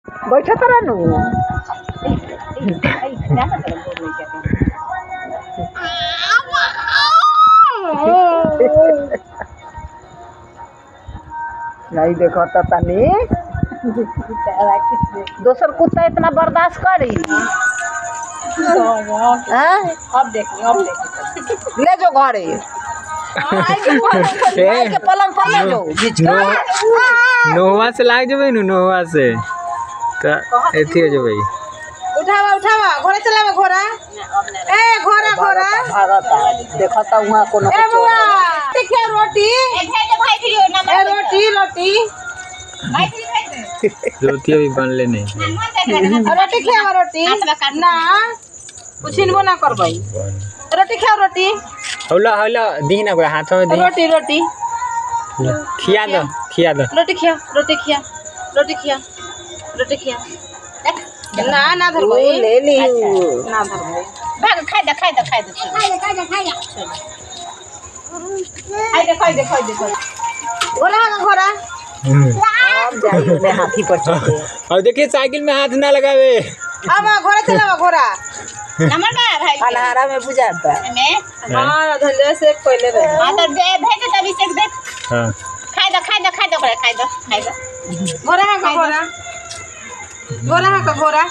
बैठो तो रहनु नहीं देखो तो तनी दोसर कुत्ता इतना बर्दाश्त करी। अब देखिए ले जो घरे के पलंग पर ले जो बीच नोवा से लाग जबे नोवा से त एथी हो जबे। उठावा घोड़ा चलावा घोड़ा ए घोड़ा भागता देखता वहां कोनो ए बुआ देखिए रोटी ए रोटी रोटी अभी बनले नहीं। रोटी खाओ रोटी ना कुछ ना करबई रोटी खाओ रोटी हौला दी ना कोई हाथों में दी रोटी खिया दो रोटी खिया ना धरबई ले ली ना धरबई भाग खाई दे खाई दे घोड़ा अब जाइए ले हाथी पर चढ़े। और देखिए साइकिल में हाथ ना लगावे। अब घोड़ा चलावा घोड़ा नंबर बा भाई अनहारा में बुझाता में हां धंधे से पहले रहे हां तो दे भेज तभी से देख हां खाई दो घोड़ा का घोड़ा